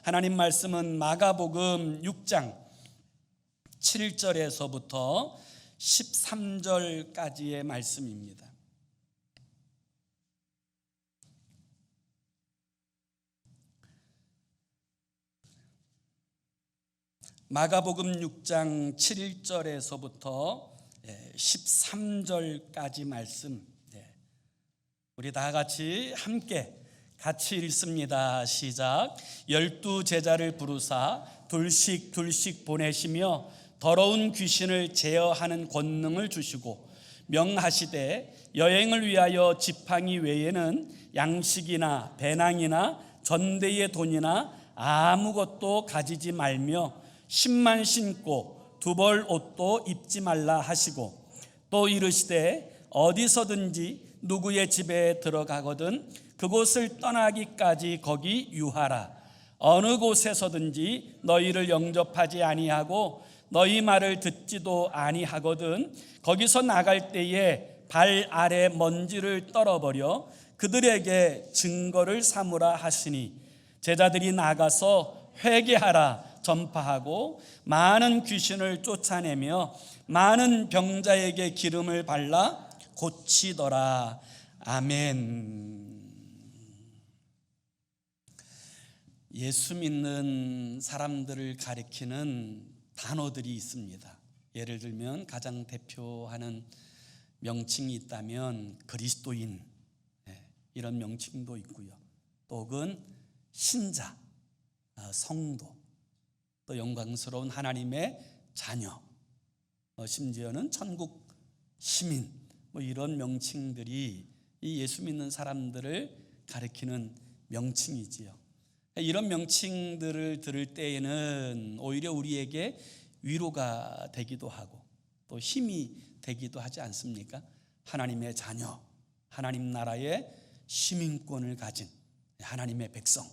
하나님 말씀은 마가복음 6장 7절에서부터 13절까지의 말씀입니다. 마가복음 6장 7절에서부터 13절까지 말씀, 우리 다 같이 함께 같이 읽습니다. 시작. 12 제자를 부르사 둘씩 보내시며 더러운 귀신을 제어하는 권능을 주시고 명하시되 여행을 위하여 지팡이 외에는 양식이나 배낭이나 전대의 돈이나 아무것도 가지지 말며 신만 신고 두벌 옷도 입지 말라 하시고 또 이르시되 어디서든지 누구의 집에 들어가거든 그곳을 떠나기까지 거기 유하라. 어느 곳에서든지 너희를 영접하지 아니하고 너희 말을 듣지도 아니하거든 거기서 나갈 때에 발 아래 먼지를 떨어버려 그들에게 증거를 삼으라 하시니 제자들이 나가서 회개하라 전파하고 많은 귀신을 쫓아내며 많은 병자에게 기름을 발라 고치더라. 아멘. 예수 믿는 사람들을 가리키는 단어들이 있습니다. 예를 들면 가장 대표하는 명칭이 있다면 그리스도인, 이런 명칭도 있고요. 또 혹은 신자, 성도, 또 영광스러운 하나님의 자녀, 심지어는 천국 시민, 이런 명칭들이 이 예수 믿는 사람들을 가리키는 명칭이지요. 이런 명칭들을 들을 때에는 오히려 우리에게 위로가 되기도 하고 또 힘이 되기도 하지 않습니까? 하나님의 자녀, 하나님 나라의 시민권을 가진 하나님의 백성,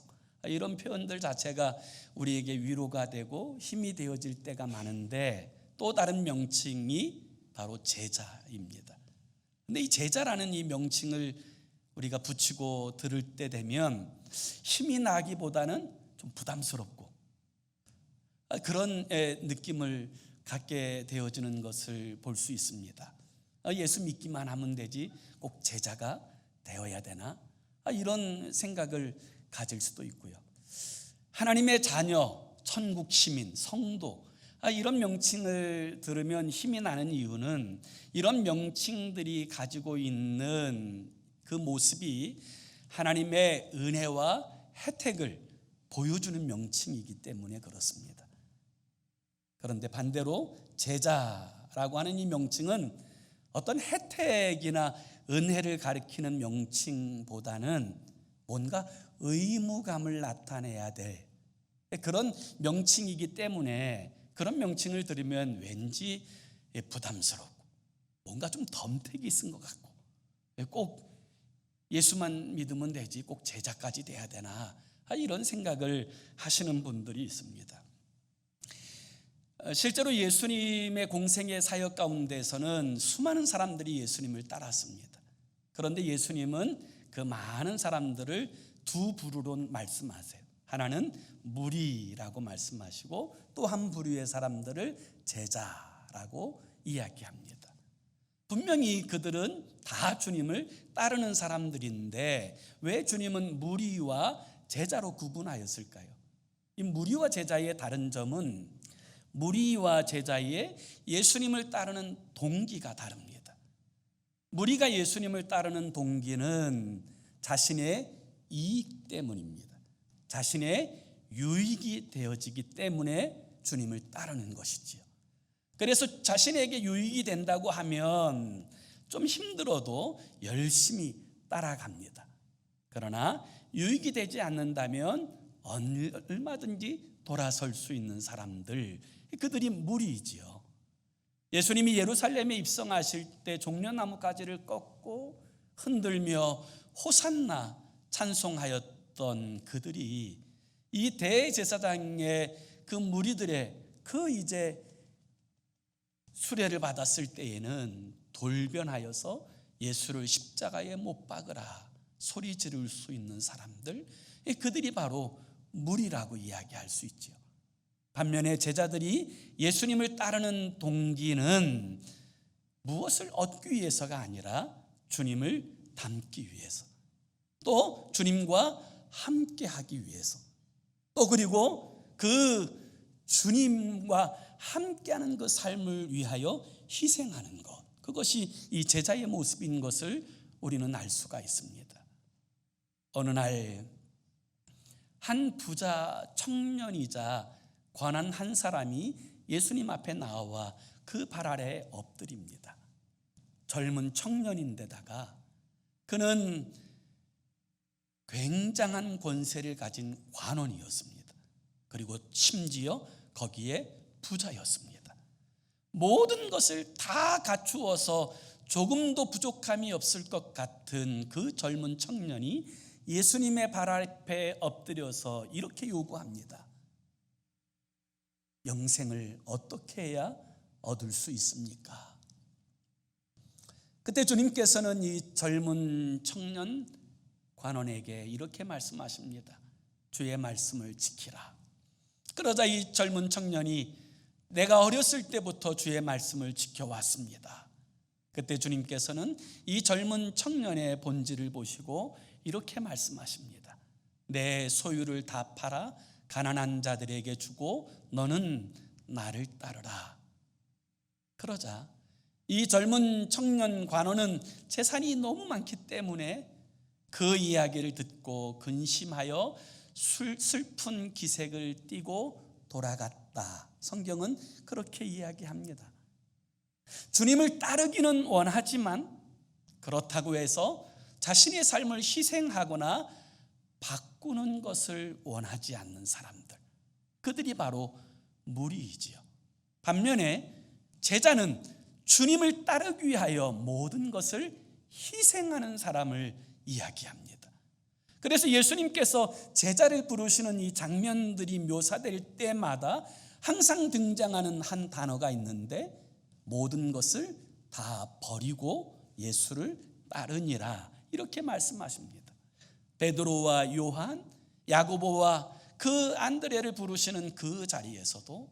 이런 표현들 자체가 우리에게 위로가 되고 힘이 되어질 때가 많은데 또 다른 명칭이 바로 제자입니다. 근데 이 제자라는 이 명칭을 우리가 붙이고 들을 때 되면 힘이 나기보다는 좀 부담스럽고 그런 느낌을 갖게 되어지는 것을 볼 수 있습니다. 예수 믿기만 하면 되지 꼭 제자가 되어야 되나? 이런 생각을 가질 수도 있고요. 하나님의 자녀, 천국 시민, 성도, 이런 명칭을 들으면 힘이 나는 이유는 이런 명칭들이 가지고 있는 그 모습이 하나님의 은혜와 혜택을 보여주는 명칭이기 때문에 그렇습니다. 그런데 반대로 제자라고 하는 이 명칭은 어떤 혜택이나 은혜를 가리키는 명칭보다는 뭔가 의무감을 나타내야 될 그런 명칭이기 때문에 그런 명칭을 들으면 왠지 부담스럽고 뭔가 좀 덤택이 있은 것 같고 꼭 예수만 믿으면 되지 꼭 제자까지 돼야 되나, 이런 생각을 하시는 분들이 있습니다. 실제로 예수님의 공생의 사역 가운데서는 수많은 사람들이 예수님을 따랐습니다. 그런데 예수님은 그 많은 사람들을 두 부류로 말씀하세요. 하나는 무리라고 말씀하시고 또 한 부류의 사람들을 제자라고 이야기합니다. 분명히 그들은 다 주님을 따르는 사람들인데 왜 주님은 무리와 제자로 구분하였을까요? 이 무리와 제자의 다른 점은 무리와 제자의 예수님을 따르는 동기가 다릅니다. 무리가 예수님을 따르는 동기는 자신의 이익 때문입니다. 자신의 유익이 되어지기 때문에 주님을 따르는 것이지요. 그래서 자신에게 유익이 된다고 하면 좀 힘들어도 열심히 따라갑니다. 그러나 유익이 되지 않는다면 얼마든지 돌아설 수 있는 사람들, 그들이 무리이지요. 예수님이 예루살렘에 입성하실 때 종려나무 가지를 꺾고 흔들며 호산나 찬송하였던 그들이 이 대제사장의 그 무리들의 그 이제 수레를 받았을 때에는 돌변하여서 예수를 십자가에 못 박으라 소리 지를 수 있는 사람들, 그들이 바로 무리라고 이야기할 수 있지요. 반면에 제자들이 예수님을 따르는 동기는 무엇을 얻기 위해서가 아니라 주님을 닮기 위해서, 또 주님과 함께하기 위해서, 또 그리고 그 주님과 함께하는 그 삶을 위하여 희생하는 것, 그것이 이 제자의 모습인 것을 우리는 알 수가 있습니다. 어느 날 한 부자 청년이자 관한 한 사람이 예수님 앞에 나와 그 발 아래에 엎드립니다. 젊은 청년인데다가 그는 굉장한 권세를 가진 관원이었습니다. 그리고 심지어 거기에 부자였습니다. 모든 것을 다 갖추어서 조금도 부족함이 없을 것 같은 그 젊은 청년이 예수님의 발 앞에 엎드려서 이렇게 요구합니다. 영생을 어떻게 해야 얻을 수 있습니까? 그때 주님께서는 이 젊은 청년 관원에게 이렇게 말씀하십니다. 주의 말씀을 지키라. 그러자 이 젊은 청년이 내가 어렸을 때부터 주의 말씀을 지켜왔습니다. 그때 주님께서는 이 젊은 청년의 본질을 보시고 이렇게 말씀하십니다. 내 소유를 다 팔아 가난한 자들에게 주고 너는 나를 따르라. 그러자 이 젊은 청년 관원은 재산이 너무 많기 때문에 그 이야기를 듣고 근심하여 슬픈 기색을 띠고 돌아갔다. 성경은 그렇게 이야기합니다. 주님을 따르기는 원하지만 그렇다고 해서 자신의 삶을 희생하거나 바꾸는 것을 원하지 않는 사람들, 그들이 바로 무리이지요. 반면에 제자는 주님을 따르기 위하여 모든 것을 희생하는 사람을 이야기합니다. 그래서 예수님께서 제자를 부르시는 이 장면들이 묘사될 때마다 항상 등장하는 한 단어가 있는데, 모든 것을 다 버리고 예수를 따르니라, 이렇게 말씀하십니다. 베드로와 요한, 야고보와 그 안드레를 부르시는 그 자리에서도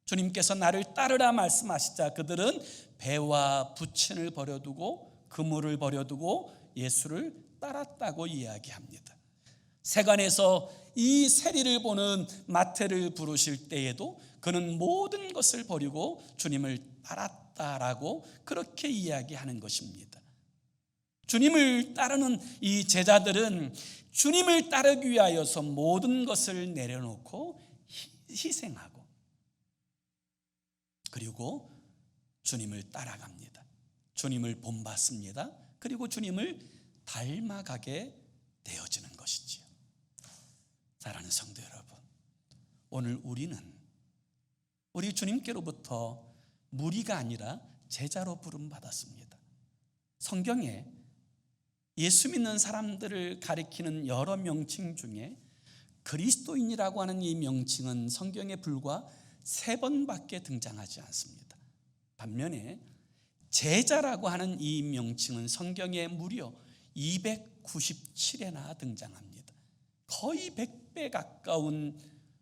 주님께서 나를 따르라 말씀하시자 그들은 배와 부친을 버려두고 그물을 버려두고 예수를 따랐다고 이야기합니다. 세간에서 이 세리를 보는 마태를 부르실 때에도 그는 모든 것을 버리고 주님을 따랐다라고 그렇게 이야기하는 것입니다. 주님을 따르는 이 제자들은 주님을 따르기 위하여서 모든 것을 내려놓고 희생하고 그리고 주님을 따라갑니다. 주님을 본받습니다. 그리고 주님을 닮아가게 되어지는 것이지요. 사랑하는 성도 여러분, 오늘 우리는 우리 주님께로부터 무리가 아니라 제자로 부름받았습니다. 성경에 예수 믿는 사람들을 가리키는 여러 명칭 중에 그리스도인이라고 하는 이 명칭은 성경에 불과 3번밖에 등장하지 않습니다. 반면에 제자라고 하는 이 명칭은 성경에 무려 297회나 등장합니다. 거의 100배 가까운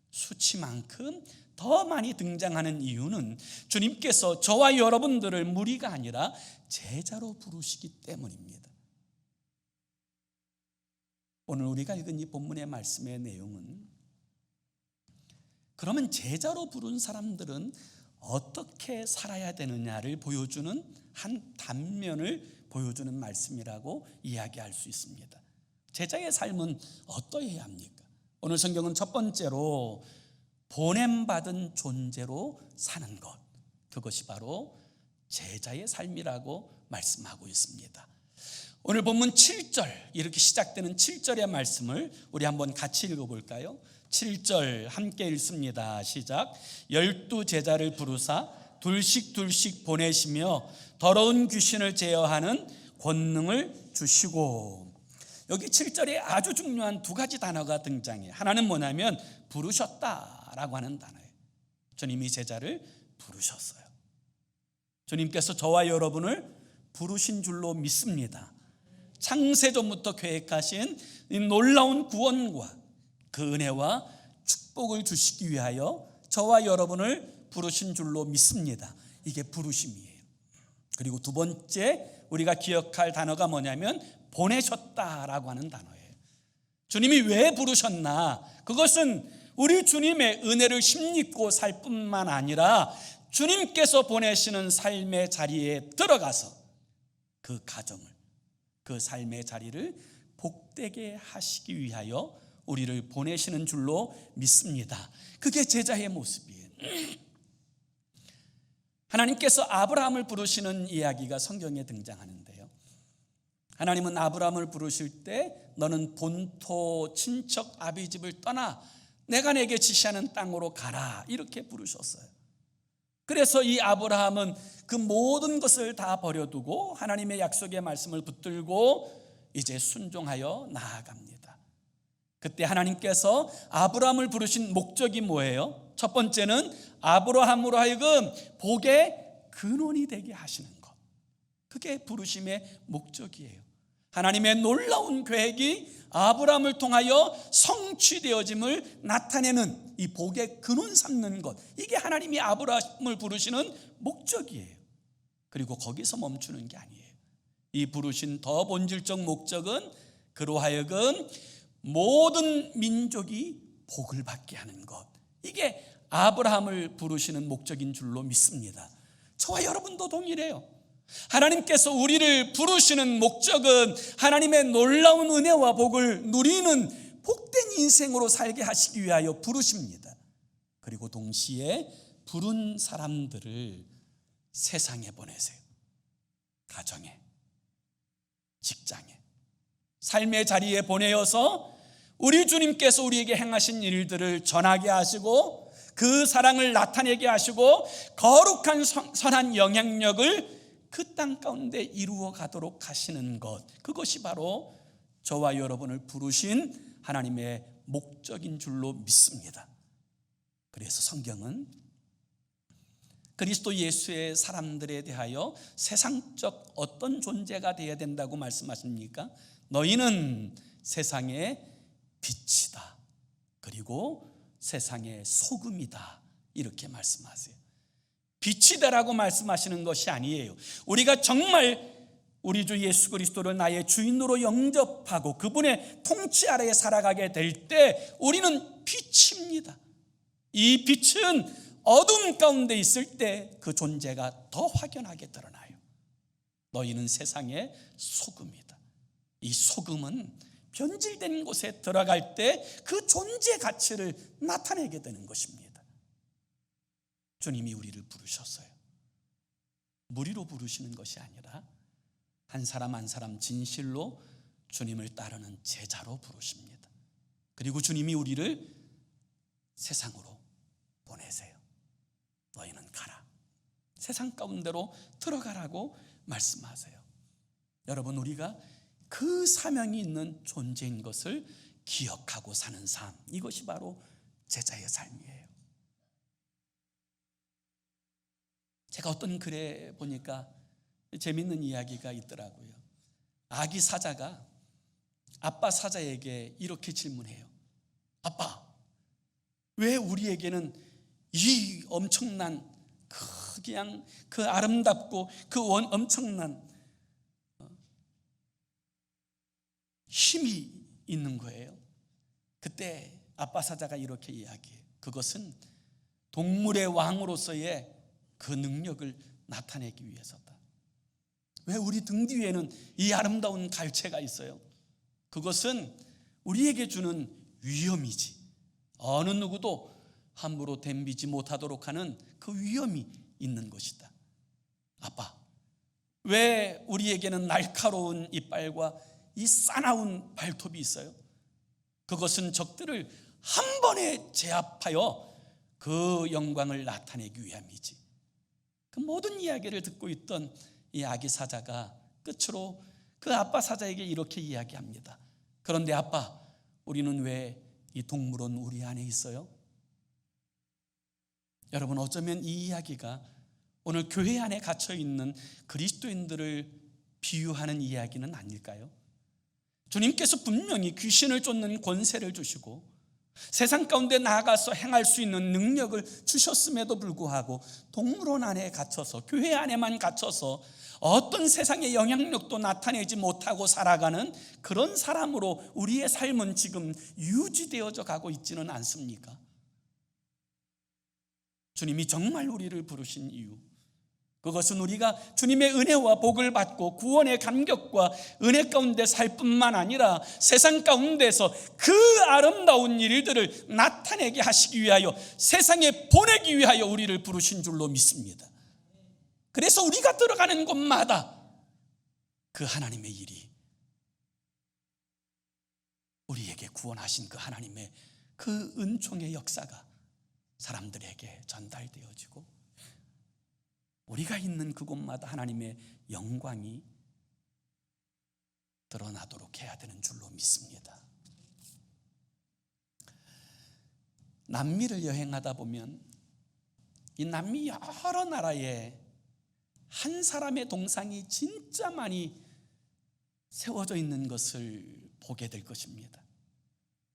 수치만큼 더 많이 등장하는 이유는 주님께서 저와 여러분들을 무리가 아니라 제자로 부르시기 때문입니다. 오늘 우리가 읽은 이 본문의 말씀의 내용은 그러면 제자로 부른 사람들은 어떻게 살아야 되느냐를 보여주는 한 단면을 보여주는 말씀이라고 이야기할 수 있습니다. 제자의 삶은 어떠해야 합니까? 오늘 성경은 첫 번째로 보냄받은 존재로 사는 것, 그것이 바로 제자의 삶이라고 말씀하고 있습니다. 오늘 본문 7절, 이렇게 시작되는 7절의 말씀을 우리 한번 같이 읽어볼까요? 7절 함께 읽습니다. 시작. 12 제자를 부르사 둘씩 보내시며 더러운 귀신을 제어하는 권능을 주시고. 여기 7절에 아주 중요한 2가지 단어가 등장해요. 하나는 뭐냐면 부르셨다라고 하는 단어예요. 주님이 제자를 부르셨어요. 주님께서 저와 여러분을 부르신 줄로 믿습니다. 창세전부터 계획하신 이 놀라운 구원과 그 은혜와 축복을 주시기 위하여 저와 여러분을 부르신 줄로 믿습니다. 이게 부르심이에요. 그리고 두 번째 우리가 기억할 단어가 뭐냐면 보내셨다라고 하는 단어예요. 주님이 왜 부르셨나? 그것은 우리 주님의 은혜를 힘입고 살 뿐만 아니라 주님께서 보내시는 삶의 자리에 들어가서 그 가정을, 그 삶의 자리를 복되게 하시기 위하여 우리를 보내시는 줄로 믿습니다. 그게 제자의 모습이에요. 하나님께서 아브라함을 부르시는 이야기가 성경에 등장하는데요. 하나님은 아브라함을 부르실 때 너는 본토 친척 아비집을 떠나 내가 내게 지시하는 땅으로 가라 이렇게 부르셨어요. 그래서 이 아브라함은 그 모든 것을 다 버려두고 하나님의 약속의 말씀을 붙들고 이제 순종하여 나아갑니다. 그때 하나님께서 아브라함을 부르신 목적이 뭐예요? 첫 번째는 아브라함으로 하여금 복의 근원이 되게 하시는 것. 그게 부르심의 목적이에요. 하나님의 놀라운 계획이 아브라함을 통하여 성취되어짐을 나타내는 이 복의 근원 삼는 것, 이게 하나님이 아브라함을 부르시는 목적이에요. 그리고 거기서 멈추는 게 아니에요. 이 부르신 더 본질적 목적은 그로 하여금 모든 민족이 복을 받게 하는 것, 이게 아브라함을 부르시는 목적인 줄로 믿습니다. 저와 여러분도 동일해요. 하나님께서 우리를 부르시는 목적은 하나님의 놀라운 은혜와 복을 누리는 복된 인생으로 살게 하시기 위하여 부르십니다. 그리고 동시에 부른 사람들을 세상에 보내세요. 가정에, 직장에, 삶의 자리에 보내어서 우리 주님께서 우리에게 행하신 일들을 전하게 하시고 그 사랑을 나타내게 하시고 거룩한 선한 영향력을 그 땅 가운데 이루어 가도록 하시는 것, 그것이 바로 저와 여러분을 부르신 하나님의 목적인 줄로 믿습니다. 그래서 성경은 그리스도 예수의 사람들에 대하여 세상적 어떤 존재가 되어야 된다고 말씀하십니까? 너희는 세상의 빛이다. 그리고 세상의 소금이다. 이렇게 말씀하세요. 빛이다라고 말씀하시는 것이 아니에요. 우리가 정말 우리 주 예수 그리스도를 나의 주인으로 영접하고 그분의 통치 아래에 살아가게 될 때 우리는 빛입니다. 이 빛은 어둠 가운데 있을 때 그 존재가 더 확연하게 드러나요. 너희는 세상의 소금이다. 이 소금은 변질된 곳에 들어갈 때 그 존재 가치를 나타내게 되는 것입니다. 주님이 우리를 부르셨어요. 무리로 부르시는 것이 아니라 한 사람 한 사람 진실로 주님을 따르는 제자로 부르십니다. 그리고 주님이 우리를 세상으로 보내세요. 너희는 가라. 세상 가운데로 들어가라고 말씀하세요. 여러분, 우리가 그 사명이 있는 존재인 것을 기억하고 사는 삶, 이것이 바로 제자의 삶이에요. 제가 어떤 글에 보니까 재밌는 이야기가 있더라고요. 아기 사자가 아빠 사자에게 이렇게 질문해요. 아빠, 왜 우리에게는 이 엄청난 그냥 그 아름답고 그 엄청난 힘이 있는 거예요? 그때 아빠 사자가 이렇게 이야기해요. 그것은 동물의 왕으로서의 그 능력을 나타내기 위해서다. 왜 우리 등 뒤에는 이 아름다운 갈채가 있어요? 그것은 우리에게 주는 위엄이지, 어느 누구도 함부로 덤비지 못하도록 하는 그 위엄이 있는 것이다. 아빠, 왜 우리에게는 날카로운 이빨과 이 싸나운 발톱이 있어요? 그것은 적들을 한 번에 제압하여 그 영광을 나타내기 위함이지. 그 모든 이야기를 듣고 있던 이 아기 사자가 끝으로 그 아빠 사자에게 이렇게 이야기합니다. 그런데 아빠, 우리는 왜 이 동물원 우리 안에 있어요? 여러분, 어쩌면 이 이야기가 오늘 교회 안에 갇혀 있는 그리스도인들을 비유하는 이야기는 아닐까요? 주님께서 분명히 귀신을 쫓는 권세를 주시고 세상 가운데 나아가서 행할 수 있는 능력을 주셨음에도 불구하고 동물원 안에 갇혀서, 교회 안에만 갇혀서 어떤 세상의 영향력도 나타내지 못하고 살아가는 그런 사람으로 우리의 삶은 지금 유지되어져 가고 있지는 않습니까? 주님이 정말 우리를 부르신 이유, 그것은 우리가 주님의 은혜와 복을 받고 구원의 감격과 은혜 가운데 살 뿐만 아니라 세상 가운데서 그 아름다운 일들을 나타내게 하시기 위하여, 세상에 보내기 위하여 우리를 부르신 줄로 믿습니다. 그래서 우리가 들어가는 곳마다 그 하나님의 일이, 우리에게 구원하신 그 하나님의 그 은총의 역사가 사람들에게 전달되어지고, 우리가 있는 그곳마다 하나님의 영광이 드러나도록 해야 되는 줄로 믿습니다. 남미를 여행하다 보면 이 남미 여러 나라에 한 사람의 동상이 진짜 많이 세워져 있는 것을 보게 될 것입니다.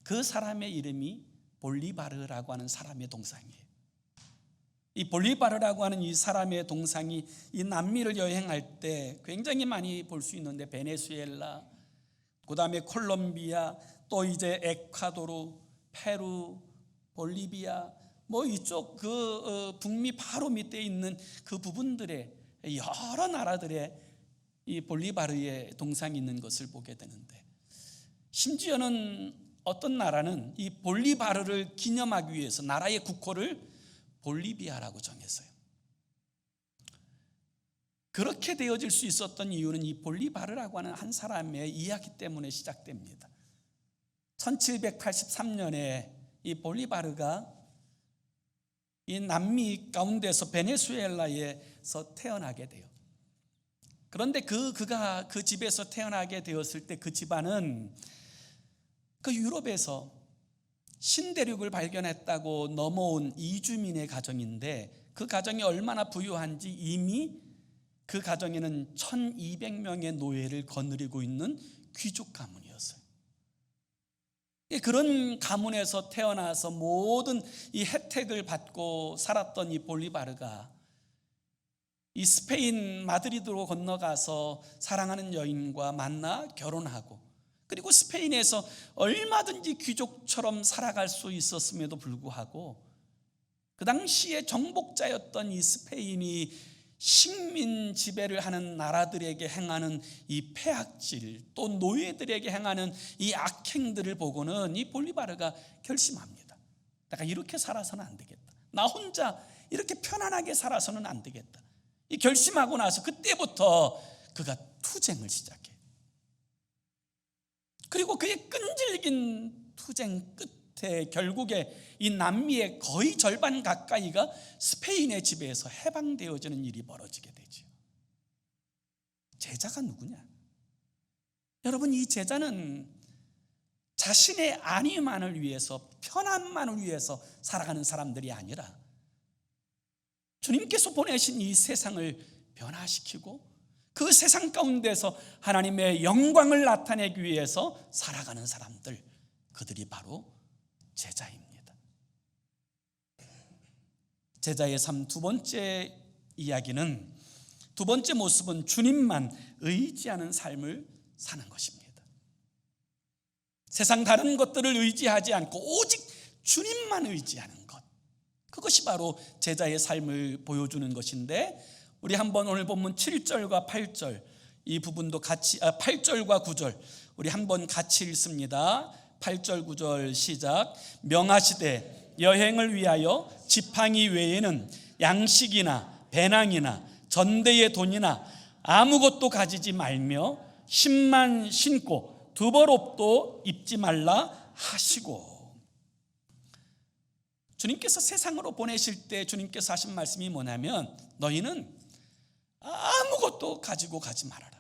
그 사람의 이름이 볼리바르라고 하는 사람의 동상이에요. 이 볼리바르라고 하는 이 사람의 동상이 이 남미를 여행할 때 굉장히 많이 볼 수 있는데, 베네수엘라, 그 다음에 콜롬비아, 또 이제 에콰도르, 페루, 볼리비아, 뭐 이쪽 북미 바로 밑에 있는 그 부분들의 여러 나라들의 이 볼리바르의 동상이 있는 것을 보게 되는데, 심지어는 어떤 나라는 이 볼리바르를 기념하기 위해서 나라의 국호를 볼리비아라고 정했어요. 그렇게 되어질 수 있었던 이유는 이 볼리바르라고 하는 한 사람의 이야기 때문에 시작됩니다. 1783년에 이 볼리바르가 이 남미 가운데서 베네수엘라에서 태어나게 돼요. 그런데 그가 그 집에서 태어나게 되었을 때 그 집안은 그 유럽에서 신대륙을 발견했다고 넘어온 이주민의 가정인데, 그 가정이 얼마나 부유한지 이미 그 가정에는 1200명의 노예를 거느리고 있는 귀족 가문이었어요. 그런 가문에서 태어나서 모든 이 혜택을 받고 살았던 이 볼리바르가 이 스페인 마드리드로 건너가서 사랑하는 여인과 만나 결혼하고, 그리고 스페인에서 얼마든지 귀족처럼 살아갈 수 있었음에도 불구하고 그 당시에 정복자였던 이 스페인이 식민 지배를 하는 나라들에게 행하는 이 폐악질, 또 노예들에게 행하는 이 악행들을 보고는 이 볼리바르가 결심합니다. 내가 이렇게 살아서는 안 되겠다. 나 혼자 이렇게 편안하게 살아서는 안 되겠다. 이 결심하고 나서 그때부터 그가 투쟁을 시작해요. 그리고 그의 끈질긴 투쟁 끝에 결국에 이 남미의 거의 절반 가까이가 스페인의 지배에서 해방되어지는 일이 벌어지게 되죠. 제자가 누구냐? 여러분, 이 제자는 자신의 안위만을 위해서, 편안만을 위해서 살아가는 사람들이 아니라 주님께서 보내신 이 세상을 변화시키고 그 세상 가운데서 하나님의 영광을 나타내기 위해서 살아가는 사람들, 그들이 바로 제자입니다. 제자의 삶 두 번째 이야기는, 두 번째 모습은 주님만 의지하는 삶을 사는 것입니다. 세상 다른 것들을 의지하지 않고 오직 주님만 의지하는 것, 그것이 바로 제자의 삶을 보여주는 것인데, 우리 한번 오늘 본문 7절과 8절 이 부분도 같이 8절과 9절 우리 한번 같이 읽습니다. 8절 9절 시작. 명하시되 여행을 위하여 지팡이 외에는 양식이나 배낭이나 전대의 돈이나 아무것도 가지지 말며 신만 신고 두벌옷도 입지 말라 하시고. 주님께서 세상으로 보내실 때 주님께서 하신 말씀이 뭐냐면, 너희는 아무것도 가지고 가지 말아라.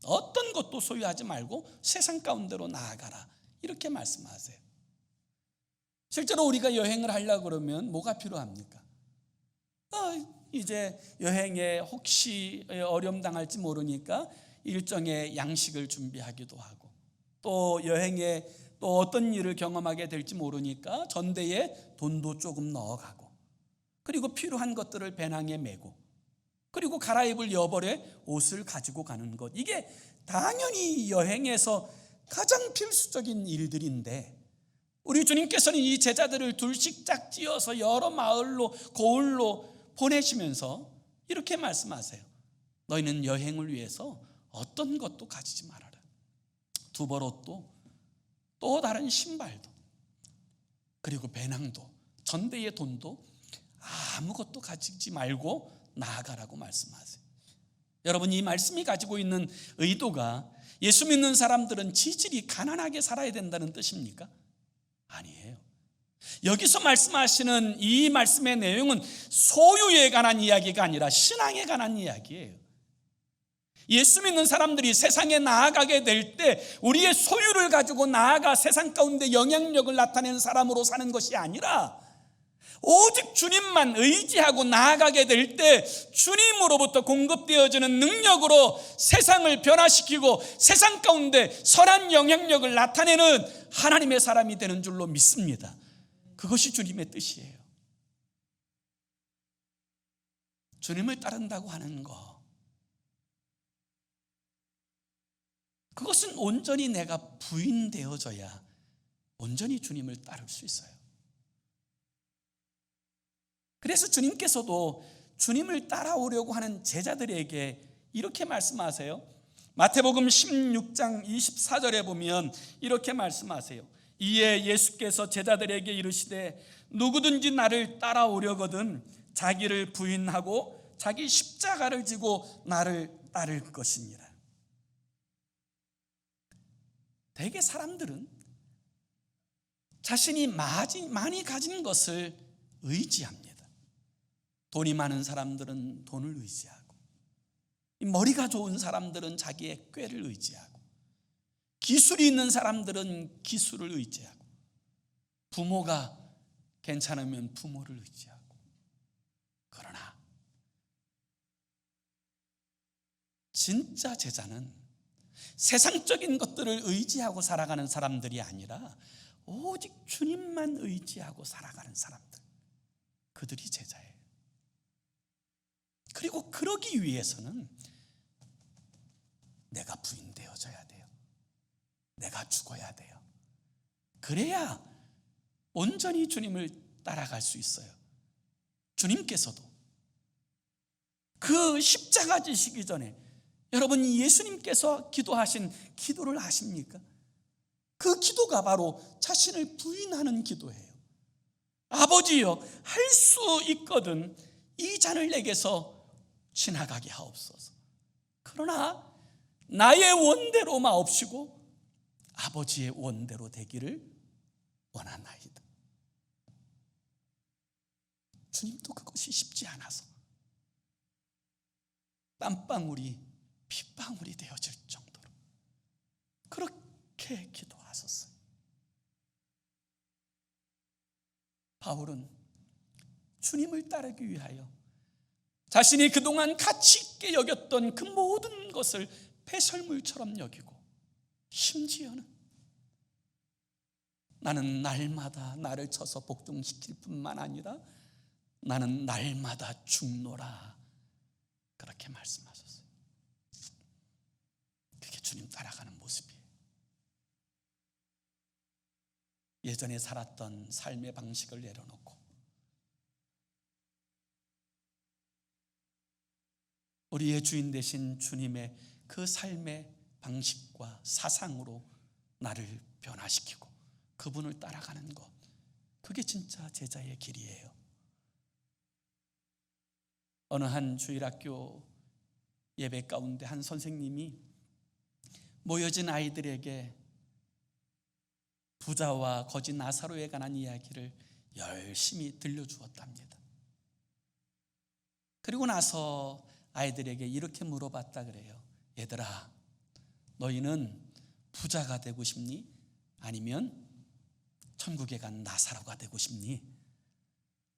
어떤 것도 소유하지 말고 세상 가운데로 나아가라, 이렇게 말씀하세요. 실제로 우리가 여행을 하려고 그러면 뭐가 필요합니까? 이제 여행에 혹시 어려움 당할지 모르니까 일정의 양식을 준비하기도 하고, 또 여행에 또 어떤 일을 경험하게 될지 모르니까 전대에 돈도 조금 넣어가고, 그리고 필요한 것들을 배낭에 메고, 그리고 갈아입을 여벌에 옷을 가지고 가는 것, 이게 당연히 여행에서 가장 필수적인 일들인데, 우리 주님께서는 이 제자들을 둘씩 짝지어서 여러 마을로 고을로 보내시면서 이렇게 말씀하세요. 너희는 여행을 위해서 어떤 것도 가지지 말아라. 두벌옷도, 또 다른 신발도, 그리고 배낭도, 전대의 돈도 아무것도 가지지 말고 나아가라고 말씀하세요. 여러분, 이 말씀이 가지고 있는 의도가 예수 믿는 사람들은 지질이 가난하게 살아야 된다는 뜻입니까? 아니에요. 여기서 말씀하시는 이 말씀의 내용은 소유에 관한 이야기가 아니라 신앙에 관한 이야기예요. 예수 믿는 사람들이 세상에 나아가게 될 때 우리의 소유를 가지고 나아가 세상 가운데 영향력을 나타내는 사람으로 사는 것이 아니라, 오직 주님만 의지하고 나아가게 될 때 주님으로부터 공급되어지는 능력으로 세상을 변화시키고 세상 가운데 선한 영향력을 나타내는 하나님의 사람이 되는 줄로 믿습니다. 그것이 주님의 뜻이에요. 주님을 따른다고 하는 거, 그것은 온전히 내가 부인되어져야 온전히 주님을 따를 수 있어요. 그래서 주님께서도 주님을 따라오려고 하는 제자들에게 이렇게 말씀하세요. 마태복음 16장 24절에 보면 이렇게 말씀하세요. 이에 예수께서 제자들에게 이르시되 누구든지 나를 따라오려거든 자기를 부인하고 자기 십자가를 지고 나를 따를 것이니라. 대개 사람들은 자신이 많이 가진 것을 의지합니다. 돈이 많은 사람들은 돈을 의지하고, 머리가 좋은 사람들은 자기의 꾀를 의지하고, 기술이 있는 사람들은 기술을 의지하고, 부모가 괜찮으면 부모를 의지하고. 그러나 진짜 제자는 세상적인 것들을 의지하고 살아가는 사람들이 아니라 오직 주님만 의지하고 살아가는 사람들, 그들이 제자예요. 그리고 그러기 위해서는 내가 부인되어져야 돼요. 내가 죽어야 돼요. 그래야 온전히 주님을 따라갈 수 있어요. 주님께서도 그 십자가 지시기 전에, 여러분, 예수님께서 기도하신 기도를 아십니까? 그 기도가 바로 자신을 부인하는 기도예요. 아버지여, 할 수 있거든 이 잔을 내게서 지나가게 하옵소서. 그러나 나의 원대로 마옵시고 아버지의 원대로 되기를 원하나이다. 주님도 그것이 쉽지 않아서 땀방울이 핏방울이 되어질 정도로 그렇게 기도하셨어요. 바울은 주님을 따르기 위하여 자신이 그동안 가치 있게 여겼던 그 모든 것을 배설물처럼 여기고, 심지어는 나는 날마다 나를 쳐서 복종시킬 뿐만 아니라 나는 날마다 죽노라, 그렇게 말씀하셨어요. 그게 주님 따라가는 모습이에요. 예전에 살았던 삶의 방식을 내려놓고 우리의 주인 되신 주님의 그 삶의 방식과 사상으로 나를 변화시키고 그분을 따라가는 것, 그게 진짜 제자의 길이에요. 어느 한 주일학교 예배 가운데 한 선생님이 모여진 아이들에게 부자와 거지 나사로에 관한 이야기를 열심히 들려주었답니다. 그리고 나서 아이들에게 이렇게 물어봤다 그래요. 얘들아, 너희는 부자가 되고 싶니? 아니면 천국에 간 나사로가 되고 싶니?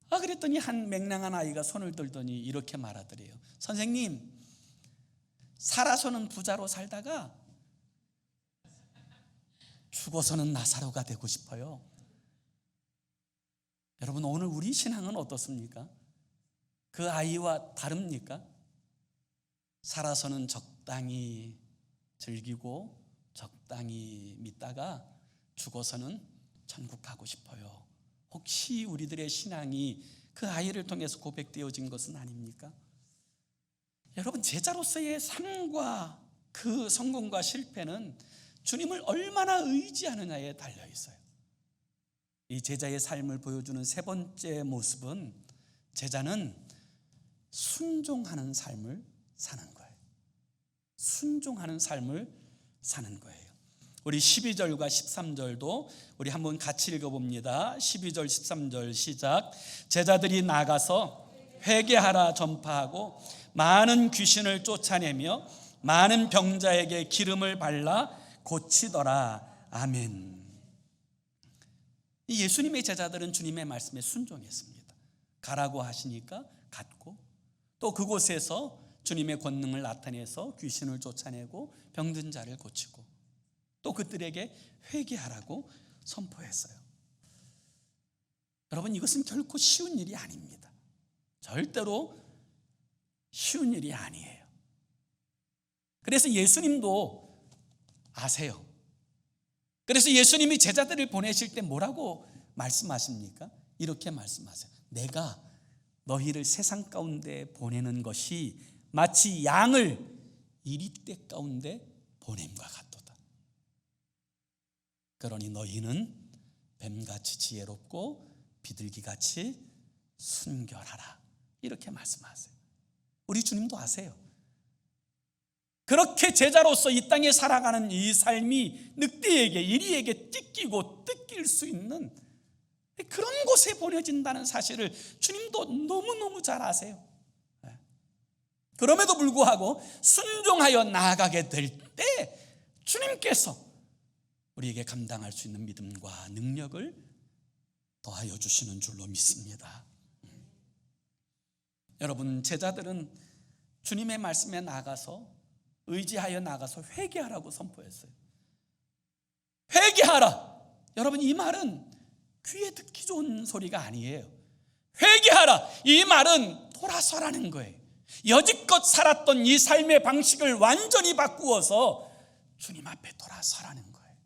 그랬더니 한 맹랑한 아이가 손을 들더니 이렇게 말하더래요. 선생님, 살아서는 부자로 살다가 죽어서는 나사로가 되고 싶어요. 여러분, 오늘 우리 신앙은 어떻습니까? 그 아이와 다릅니까? 살아서는 적당히 즐기고 적당히 믿다가 죽어서는 천국 가고 싶어요. 혹시 우리들의 신앙이 그 아이를 통해서 고백되어진 것은 아닙니까? 여러분, 제자로서의 삶과 그 성공과 실패는 주님을 얼마나 의지하느냐에 달려 있어요. 이 제자의 삶을 보여주는 세 번째 모습은 제자는 순종하는 삶을 사는 거예요. 순종하는 삶을 사는 거예요. 우리 12절과 13절도 우리 한번 같이 읽어봅니다. 12절 13절 시작. 제자들이 나가서 회개하라 전파하고 많은 귀신을 쫓아내며 많은 병자에게 기름을 발라 고치더라. 아멘. 이 예수님의 제자들은 주님의 말씀에 순종했습니다. 가라고 하시니까 갔고, 또 그곳에서 주님의 권능을 나타내서 귀신을 쫓아내고 병든 자를 고치고, 또 그들에게 회개하라고 선포했어요. 여러분, 이것은 결코 쉬운 일이 아닙니다. 절대로 쉬운 일이 아니에요. 그래서 예수님도 아세요. 그래서 예수님이 제자들을 보내실 때 뭐라고 말씀하십니까? 이렇게 말씀하세요. 내가 너희를 세상 가운데 보내는 것이 마치 양을 이리떼 가운데 보냄과 같도다. 그러니 너희는 뱀같이 지혜롭고 비둘기같이 순결하라. 이렇게 말씀하세요. 우리 주님도 아세요. 그렇게 제자로서 이 땅에 살아가는 이 삶이 늑대에게, 이리에게 뜯기고 뜯길 수 있는 그런 곳에 보내진다는 사실을 주님도 너무너무 잘 아세요. 그럼에도 불구하고 순종하여 나아가게 될 때 주님께서 우리에게 감당할 수 있는 믿음과 능력을 더하여 주시는 줄로 믿습니다. 여러분, 제자들은 주님의 말씀에 나가서 의지하여 나가서 회개하라고 선포했어요. 회개하라. 여러분, 이 말은 귀에 듣기 좋은 소리가 아니에요. 회개하라. 이 말은 돌아서라는 거예요. 여지껏 살았던 이 삶의 방식을 완전히 바꾸어서 주님 앞에 돌아서라는 거예요.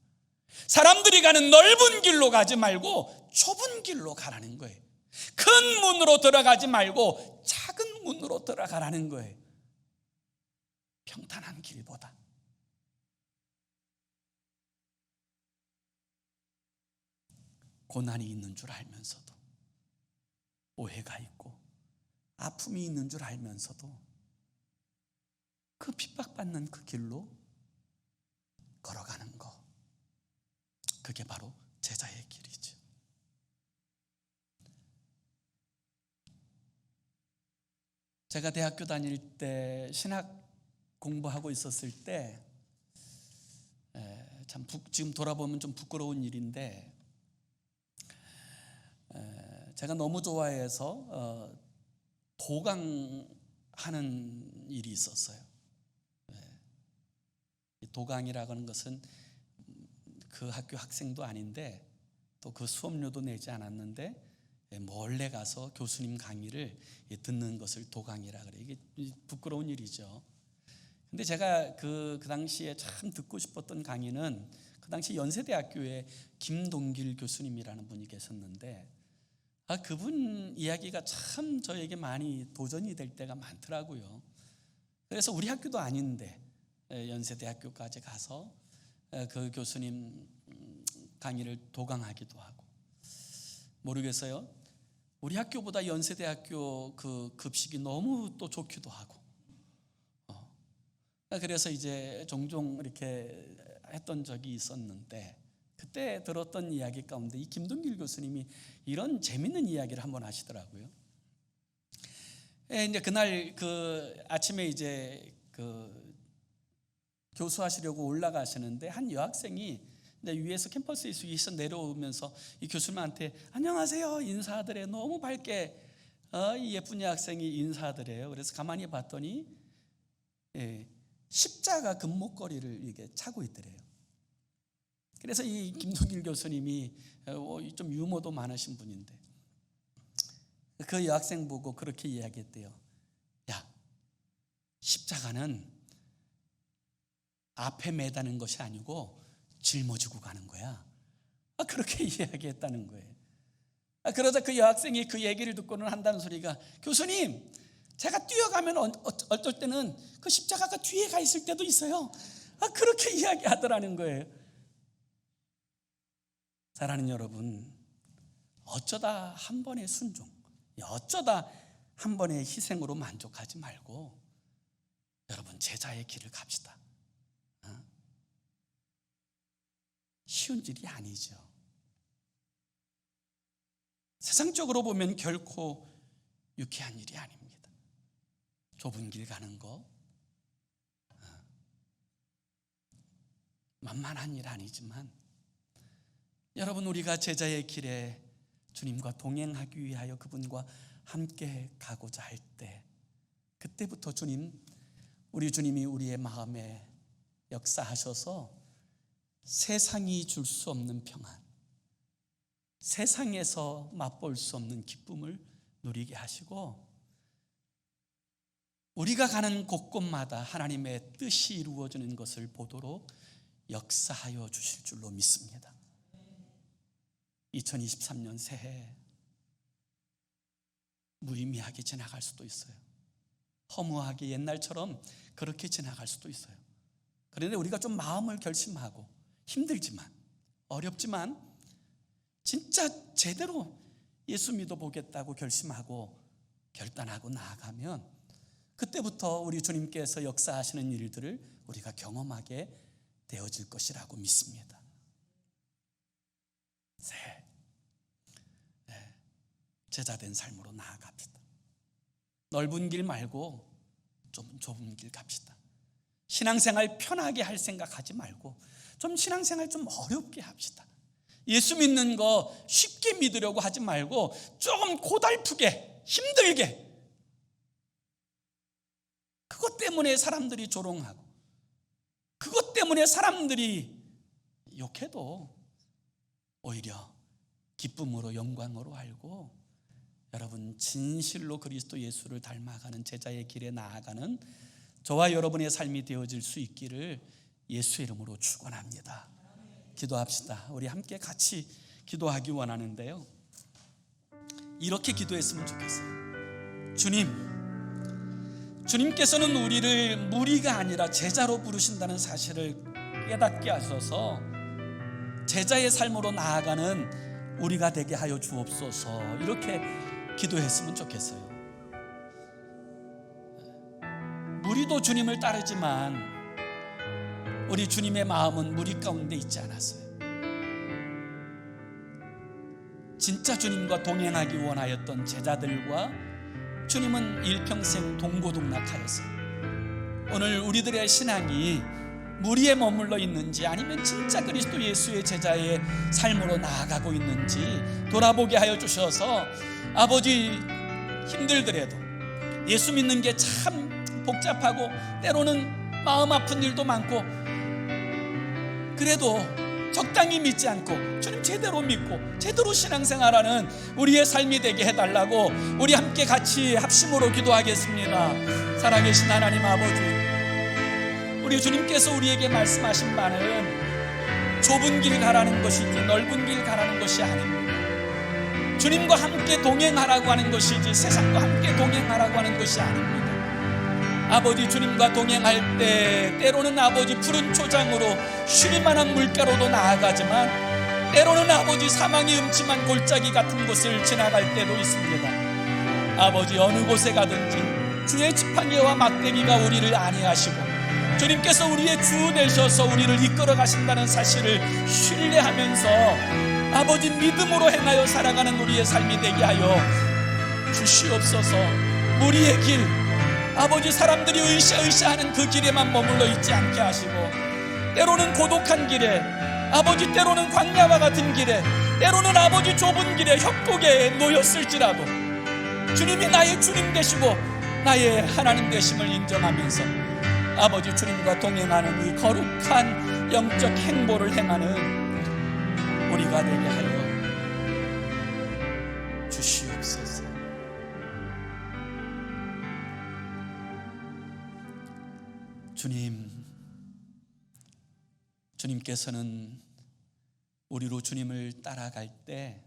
사람들이 가는 넓은 길로 가지 말고 좁은 길로 가라는 거예요. 큰 문으로 들어가지 말고 작은 문으로 들어가라는 거예요. 평탄한 길보다. 고난이 있는 줄 알면서도, 오해가 있고 아픔이 있는 줄 알면서도 그 핍박받는 그 길로 걸어가는 거, 그게 바로 제자의 길이죠. 제가 대학교 다닐 때 신학 공부하고 있었을 때 참 지금 돌아보면 좀 부끄러운 일인데, 제가 너무 좋아해서 도강하는 일이 있었어요. 도강이라고 하는 것은 그 학교 학생도 아닌데 또 그 수업료도 내지 않았는데 몰래 가서 교수님 강의를 듣는 것을 도강이라 그래요. 이게 부끄러운 일이죠. 근데 제가 그 당시에 참 듣고 싶었던 강의는, 그 당시 연세대학교에 김동길 교수님이라는 분이 계셨는데, 그분 이야기가 참 저에게 많이 도전이 될 때가 많더라고요. 그래서 우리 학교도 아닌데 연세대학교까지 가서 그 교수님 강의를 도강하기도 하고, 모르겠어요. 우리 학교보다 연세대학교 그 급식이 너무 또 좋기도 하고, 그래서 이제 종종 이렇게 했던 적이 있었는데, 그때 들었던 이야기 가운데 이 김동길 교수님이 이런 재밌는 이야기를 한번 하시더라고요. 이제 그날 그 아침에 이제 그 교수하시려고 올라가시는데 한 여학생이 위에서 캠퍼스에서 위에서 내려오면서 이 교수님한테 안녕하세요 인사하더래요. 너무 밝게 이 예쁜 여학생이 인사하더래요. 그래서 가만히 봤더니 십자가 금목걸이를 이게 차고 있더래요. 그래서 이 김동길 교수님이 좀 유머도 많으신 분인데 그 여학생 보고 그렇게 이야기했대요. 야, 십자가는 앞에 매다는 것이 아니고 짊어지고 가는 거야. 그렇게 이야기했다는 거예요. 그러자 그 여학생이 그 얘기를 듣고는 한다는 소리가, 교수님, 제가 뛰어가면 어떨 때는 그 십자가가 뒤에 가 있을 때도 있어요. 그렇게 이야기하더라는 거예요. 사랑하는 여러분, 어쩌다 한 번의 순종, 어쩌다 한 번의 희생으로 만족하지 말고 여러분, 제자의 길을 갑시다. 쉬운 일이 아니죠. 세상적으로 보면 결코 유쾌한 일이 아닙니다. 좁은 길 가는 거 만만한 일 아니지만 여러분, 우리가 제자의 길에 주님과 동행하기 위하여 그분과 함께 가고자 할 때, 그때부터 우리 주님이 우리의 마음에 역사하셔서 세상이 줄 수 없는 평안, 세상에서 맛볼 수 없는 기쁨을 누리게 하시고, 우리가 가는 곳곳마다 하나님의 뜻이 이루어지는 것을 보도록 역사하여 주실 줄로 믿습니다. 2023년 새해 무의미하게 지나갈 수도 있어요. 허무하게 옛날처럼 그렇게 지나갈 수도 있어요. 그런데 우리가 좀 마음을 결심하고, 힘들지만 어렵지만 진짜 제대로 예수 믿어보겠다고 결심하고 결단하고 나아가면 그때부터 우리 주님께서 역사하시는 일들을 우리가 경험하게 되어질 것이라고 믿습니다. 제자된 삶으로 나아갑시다. 넓은 길 말고 좀 좁은 길 갑시다. 신앙생활 편하게 할 생각하지 말고 좀 신앙생활 좀 어렵게 합시다. 예수 믿는 거 쉽게 믿으려고 하지 말고 조금 고달프게, 힘들게, 그것 때문에 사람들이 조롱하고 그것 때문에 사람들이 욕해도 오히려 기쁨으로, 영광으로 알고 여러분, 진실로 그리스도 예수를 닮아가는 제자의 길에 나아가는 저와 여러분의 삶이 되어질 수 있기를 예수의 이름으로 축원합니다. 기도합시다. 우리 함께 같이 기도하기 원하는데요, 이렇게 기도했으면 좋겠어요. 주님께서는 우리를 무리가 아니라 제자로 부르신다는 사실을 깨닫게 하셔서 제자의 삶으로 나아가는 우리가 되게 하여 주옵소서. 이렇게 기도했으면 좋겠어요. 무리도 주님을 따르지만 우리 주님의 마음은 무리 가운데 있지 않았어요. 진짜 주님과 동행하기 원하였던 제자들과 주님은 일평생 동고동락하였어요. 오늘 우리들의 신앙이 무리에 머물러 있는지 아니면 진짜 그리스도 예수의 제자의 삶으로 나아가고 있는지 돌아보게 하여 주셔서 아버지, 힘들더라도 예수 믿는 게 참 복잡하고 때로는 마음 아픈 일도 많고 그래도 적당히 믿지 않고 주님 제대로 믿고 제대로 신앙생활하는 우리의 삶이 되게 해달라고 우리 함께 같이 합심으로 기도하겠습니다. 살아계신 하나님 아버지, 우리 주님께서 우리에게 말씀하신 바는 좁은 길 가라는 것이지 넓은 길 가라는 것이 아닙니다. 주님과 함께 동행하라고 하는 것이지 세상과 함께 동행하라고 하는 것이 아닙니다. 아버지, 주님과 동행할 때 때로는 아버지 푸른 초장으로 쉬리만한 물가로도 나아가지만 때로는 아버지 사망의 음침한 골짜기 같은 곳을 지나갈 때도 있습니다. 아버지, 어느 곳에 가든지 주의 지팡이와 막대기가 우리를 안위하시고 주님께서 우리의 주 되셔서 우리를 이끌어 가신다는 사실을 신뢰하면서 아버지 믿음으로 행하여 살아가는 우리의 삶이 되게 하여 주시옵소서. 우리의 길, 아버지 사람들이 으쌰으쌰하는 그 길에만 머물러 있지 않게 하시고 때로는 고독한 길에, 아버지 때로는 광야와 같은 길에, 때로는 아버지 좁은 길에 협곡에 놓였을지라도 주님이 나의 주님 되시고 나의 하나님 되심을 인정하면서 아버지 주님과 동행하는 이 거룩한 영적 행보를 행하는 우리가 되게 하여 주시옵소서. 주님께서는 우리로 주님을 따라갈 때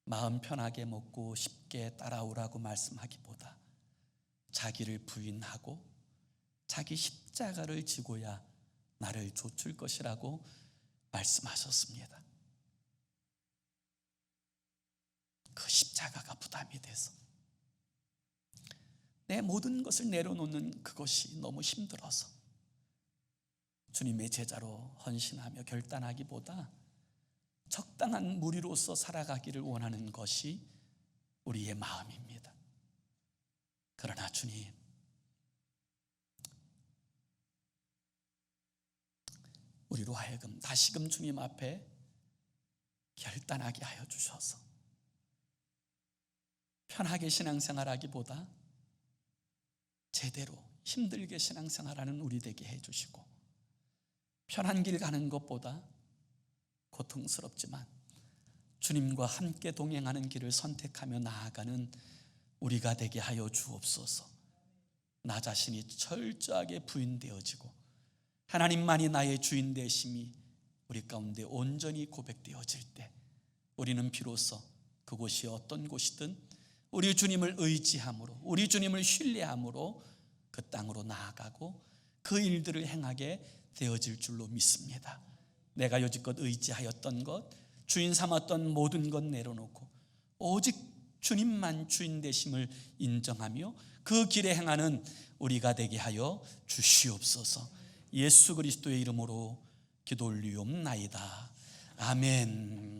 마음 편하게 먹고 쉽게 따라오라고 말씀하기보다 자기를 부인하고 자기 십자가를 지고야 나를 좇을 것이라고 말씀하셨습니다. 그 십자가가 부담이 돼서 내 모든 것을 내려놓는 그것이 너무 힘들어서 주님의 제자로 헌신하며 결단하기보다 적당한 무리로서 살아가기를 원하는 것이 우리의 마음입니다. 그러나 주님, 우리로 하여금 다시금 주님 앞에 결단하게 하여 주셔서 편하게 신앙생활하기보다 제대로 힘들게 신앙생활하는 우리 되게 해주시고, 편한 길 가는 것보다 고통스럽지만 주님과 함께 동행하는 길을 선택하며 나아가는 우리가 되게 하여 주옵소서. 나 자신이 철저하게 부인되어지고 하나님만이 나의 주인 되심이 우리 가운데 온전히 고백되어질 때 우리는 비로소 그곳이 어떤 곳이든 우리 주님을 의지함으로, 우리 주님을 신뢰함으로 그 땅으로 나아가고 그 일들을 행하게 되어질 줄로 믿습니다. 내가 여지껏 의지하였던 것, 주인 삼았던 모든 것 내려놓고 오직 주님만 주인 되심을 인정하며 그 길에 행하는 우리가 되게 하여 주시옵소서. 예수 그리스도의 이름으로 기도 올리옵나이다. 아멘.